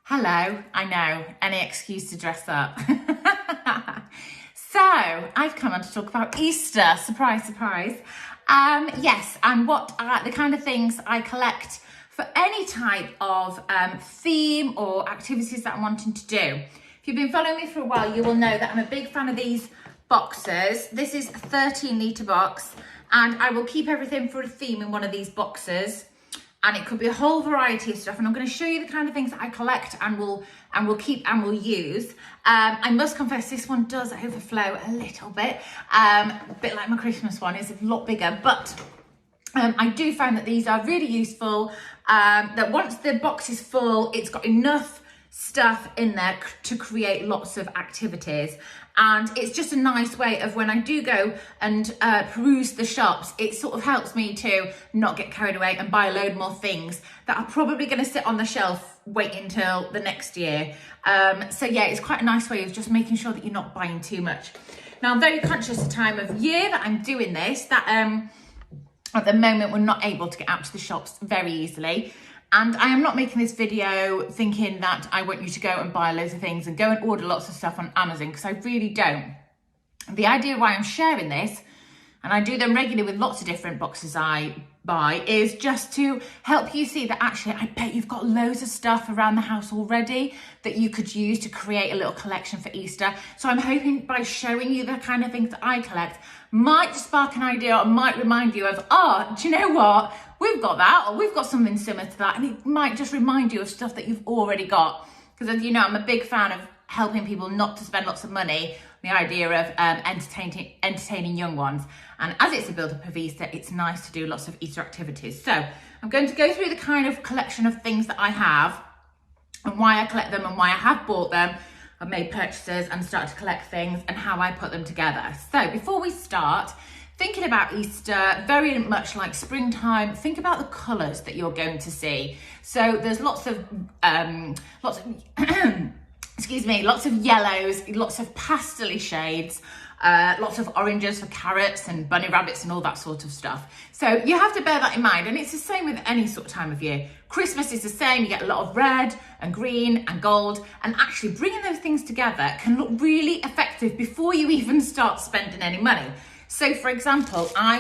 Hello, I know, any excuse to dress up. So, I've come on to talk about Easter, surprise, surprise. Yes, and what the kind of things I collect for any type of theme or activities that I'm wanting to do. If you've been following me for a while, you will know that I'm a big fan of these boxes. This is a 13-litre box, and I will keep everything for a theme in one of these boxes. And it could be a whole variety of stuff. And I'm going to show you the kind of things that I collect and will keep and will use. I must confess, this one does overflow a little bit. A bit like my Christmas one, it's a lot bigger. But I do find that these are really useful. That once the box is full, it's got enough stuff in there to create lots of activities. And it's just a nice way of when I do go and peruse the shops, it sort of helps me to not get carried away and buy a load more things that are probably going to sit on the shelf waiting until the next year. So yeah, it's quite a nice way of just making sure that you're not buying too much. Now, I'm very conscious the time of year that I'm doing this, that at the moment we're not able to get out to the shops very easily. And I am not making this video thinking that I want you to go and buy loads of things and go and order lots of stuff on Amazon, because I really don't. The idea why I'm sharing this, and I do them regularly with lots of different boxes I buy, is just to help you see that actually I bet you've got loads of stuff around the house already that you could use to create a little collection for Easter. So I'm hoping by showing you the kind of things that I collect might spark an idea or might remind you of, oh, do you know what? We've got that, or we've got something similar to that. And it might just remind you of stuff that you've already got. Because as you know, I'm a big fan of helping people not to spend lots of money. The idea of entertaining young ones. And as it's a build-up of Easter, it's nice to do lots of Easter activities. So I'm going to go through the kind of collection of things that I have and why I collect them and why I have bought them. I've made purchases and started to collect things and how I put them together. So before we start, thinking about Easter, very much like springtime, think about the colours that you're going to see. So there's lots of excuse me, lots of yellows, lots of pastel-y shades, lots of oranges for carrots and bunny rabbits and all that sort of stuff. So you have to bear that in mind, and it's the same with any sort of time of year. Christmas is the same, you get a lot of red and green and gold, and actually bringing those things together can look really effective before you even start spending any money. So for example, I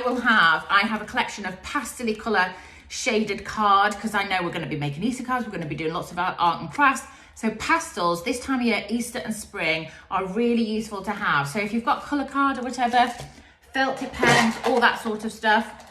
have a collection of pastel-y colour shaded card, because I know we're going to be making Easter cards, we're going to be doing lots of art and crafts. So pastels, this time of year, Easter and spring, are really useful to have. So if you've got colour card or whatever, felt tip pens, all that sort of stuff.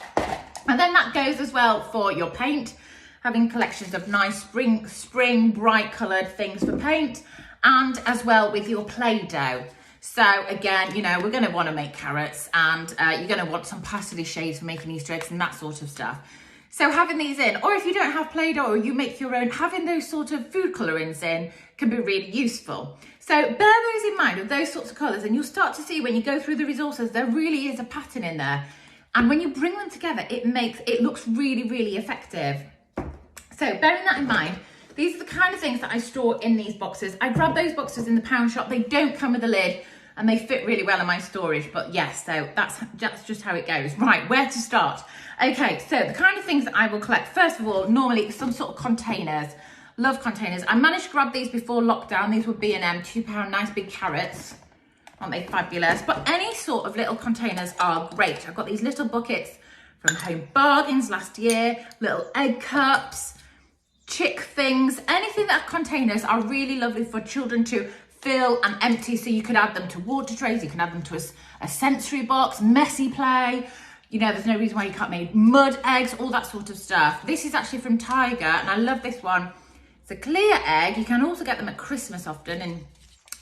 And then that goes as well for your paint, having collections of nice spring bright coloured things for paint, and as well with your Play-Doh. So again, you know, we're going to want to make carrots, and you're going to want some pastel shades for making Easter eggs and that sort of stuff. So having these in, or if you don't have Play-Doh or you make your own, having those sort of food colourings in can be really useful. So bear those in mind with those sorts of colours, and you'll start to see when you go through the resources, there really is a pattern in there. And when you bring them together, it looks really, really effective. So bearing that in mind, these are the kind of things that I store in these boxes. I grab those boxes in the pound shop. They don't come with a lid, and they fit really well in my storage. But yes, so that's just how it goes. Right, where to start? Okay, so the kind of things that I will collect, first of all, normally some sort of containers. Love containers. I managed to grab these before lockdown. These would be in £2 nice big carrots. Aren't they fabulous? But any sort of little containers are great. I've got these little buckets from Home Bargains last year, little egg cups, chick things, anything that containers are really lovely for children to fill and empty. So you could add them to water trays, you can add them to a sensory box, messy play. You know, there's no reason why you can't make mud eggs, all that sort of stuff. This is actually from Tiger, and I love this one. It's a clear egg. You can also get them at Christmas often in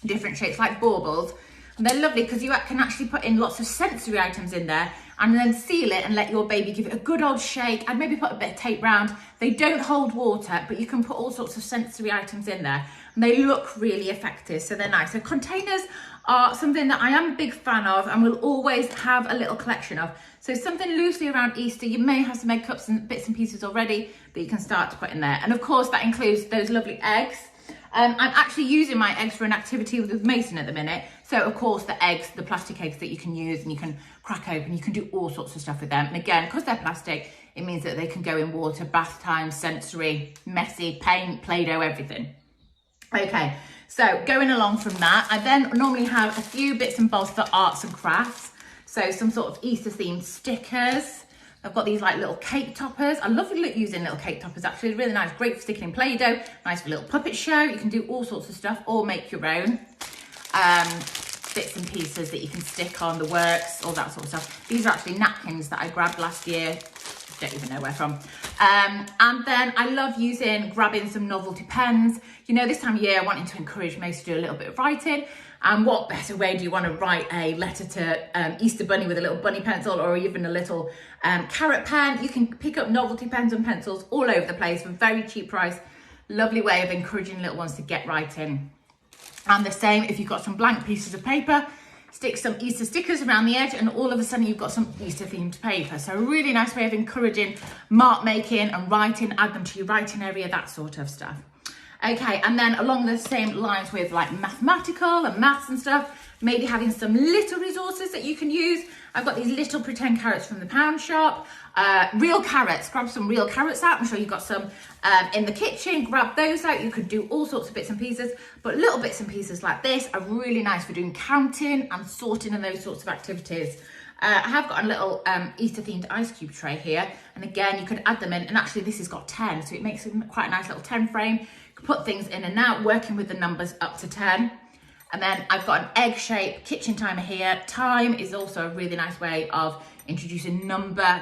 different shapes, like baubles. And they're lovely because you can actually put in lots of sensory items in there and then seal it and let your baby give it a good old shake. I'd maybe put a bit of tape round. They don't hold water, but you can put all sorts of sensory items in there, and they look really effective, so they're nice. So containers are something that I am a big fan of and will always have a little collection of. So something loosely around Easter, you may have some egg cups and bits and pieces already that you can start to put in there. And of course that includes those lovely eggs. I'm actually using my eggs for an activity with Mason at the minute. So of course the eggs, the plastic eggs that you can use and you can crack open, you can do all sorts of stuff with them. And again, because they're plastic, it means that they can go in water, bath time, sensory, messy, paint, Play-Doh, everything. Okay, so going along from that, I then normally have a few bits and bobs for arts and crafts. So some sort of Easter themed stickers. I've got these like little cake toppers. I love using little cake toppers actually, really nice, great for sticking in Play-Doh, nice for a little puppet show. You can do all sorts of stuff or make your own. Bits and pieces that you can stick on the works, all that sort of stuff. These are actually napkins that I grabbed last year. Don't even know where from. And then I love grabbing some novelty pens. You know, this time of year, wanting to encourage most to do a little bit of writing. And what better way do you want to write a letter to Easter Bunny with a little bunny pencil or even a little carrot pen? You can pick up novelty pens and pencils all over the place for a very cheap price. Lovely way of encouraging little ones to get writing. And the same if you've got some blank pieces of paper, stick some Easter stickers around the edge and all of a sudden you've got some Easter themed paper. So a really nice way of encouraging mark making and writing, add them to your writing area, that sort of stuff. Okay, and then along the same lines with like mathematical and maths and stuff, maybe having some little resources that you can use. I've got these little pretend carrots from the pound shop. Real carrots, grab some real carrots out. I'm sure you've got some in the kitchen, grab those out. You could do all sorts of bits and pieces, but little bits and pieces like this are really nice for doing counting and sorting and those sorts of activities. I have got a little Easter themed ice cube tray here. And again, you could add them in, and actually this has got 10, so it makes it quite a nice little 10 frame. You can put things in and out, working with the numbers up to 10. And then I've got an egg-shaped kitchen timer here. Time is also a really nice way of introducing number,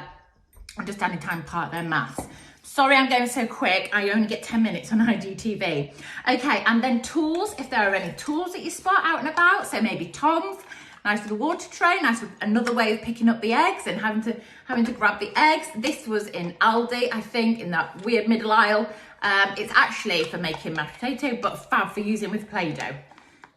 understanding time part of their maths. Sorry, I'm going so quick. I only get 10 minutes on IGTV. Okay, and then tools, if there are any tools that you spot out and about, so maybe tongs, nice little water tray, nice with another way of picking up the eggs and having to grab the eggs. This was in Aldi, I think, in that weird middle aisle. It's actually for making mashed potato, but fab for using with Play-Doh.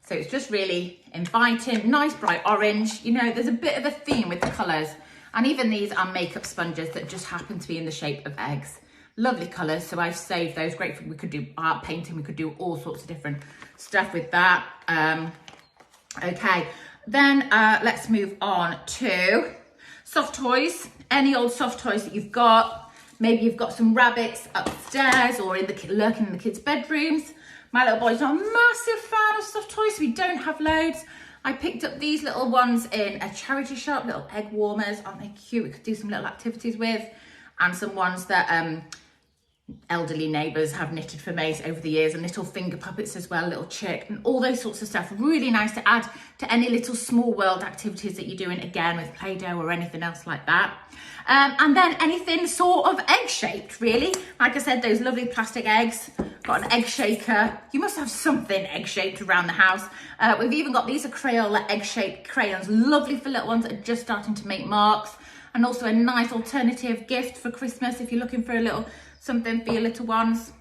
So it's just really inviting, nice bright orange. You know, there's a bit of a theme with the colours. And even these are makeup sponges that just happen to be in the shape of eggs. Lovely colours, so I've saved those. Great for, we could do art painting, we could do all sorts of different stuff with that. Okay, then let's move on to soft toys. Any old soft toys that you've got. Maybe you've got some rabbits upstairs or lurking in the kids' bedrooms. My little boy's not a massive fan of soft toys, so we don't have loads. I picked up these little ones in a charity shop, little egg warmers. Aren't they cute? We could do some little activities with. And some ones that elderly neighbours have knitted for me over the years, and little finger puppets as well, little chick, and all those sorts of stuff. Really nice to add to any little small world activities that you're doing, again, with Play-Doh or anything else like that. And then anything sort of egg-shaped, really. Like I said, those lovely plastic eggs. Got an egg shaker. You must have something egg-shaped around the house. We've even got these are Crayola egg-shaped crayons. Lovely for little ones that are just starting to make marks. And also a nice alternative gift for Christmas if you're looking for a little something for your little ones.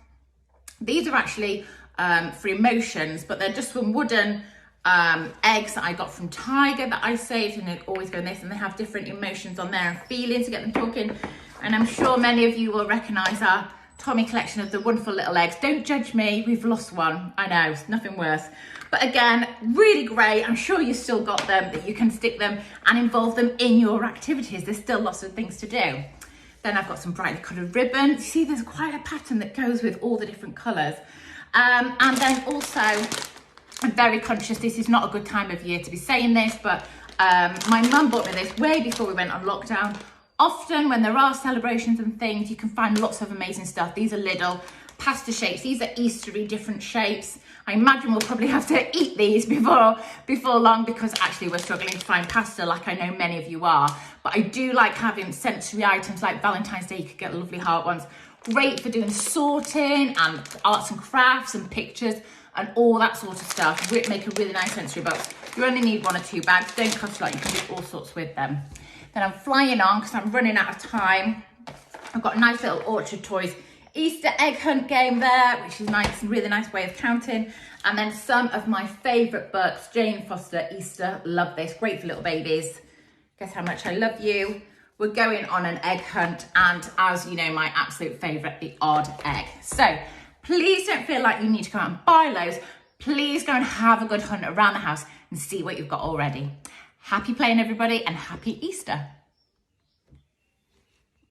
These are actually for emotions, but they're just from wooden eggs that I got from Tiger that I saved, and they always go in this, and they have different emotions on there and feelings to get them talking. And I'm sure many of you will recognise our Tommy collection of the wonderful little eggs. Don't judge me, we've lost one. I know, it's nothing worse. But again, really great. I'm sure you've still got them, that you can stick them and involve them in your activities. There's still lots of things to do. Then I've got some brightly coloured ribbon. You see, there's quite a pattern that goes with all the different colours. And then also, I'm very conscious, this is not a good time of year to be saying this, but my mum bought me this way before we went on lockdown. Often when there are celebrations and things, you can find lots of amazing stuff. These are little pasta shapes. These are Eastery different shapes. I imagine we'll probably have to eat these before long, because actually we're struggling to find pasta, like I know many of you are. But I do like having sensory items like Valentine's Day. You could get lovely heart ones. Great for doing sorting and arts and crafts and pictures and all that sort of stuff. Make a really nice sensory box. You only need 1 or 2 bags. Don't cost a lot. You can do all sorts with them. Then I'm flying on because I'm running out of time. I've got a nice little Orchard Toys Easter egg hunt game there, which is nice, really nice way of counting. And then some of my favourite books, Jane Foster, Easter, love this, great for little babies. Guess how much I love you. We're going on an egg hunt, and as you know, my absolute favourite, the odd egg. So please don't feel like you need to go out and buy loads. Please go and have a good hunt around the house and see what you've got already. Happy playing, everybody, and happy Easter.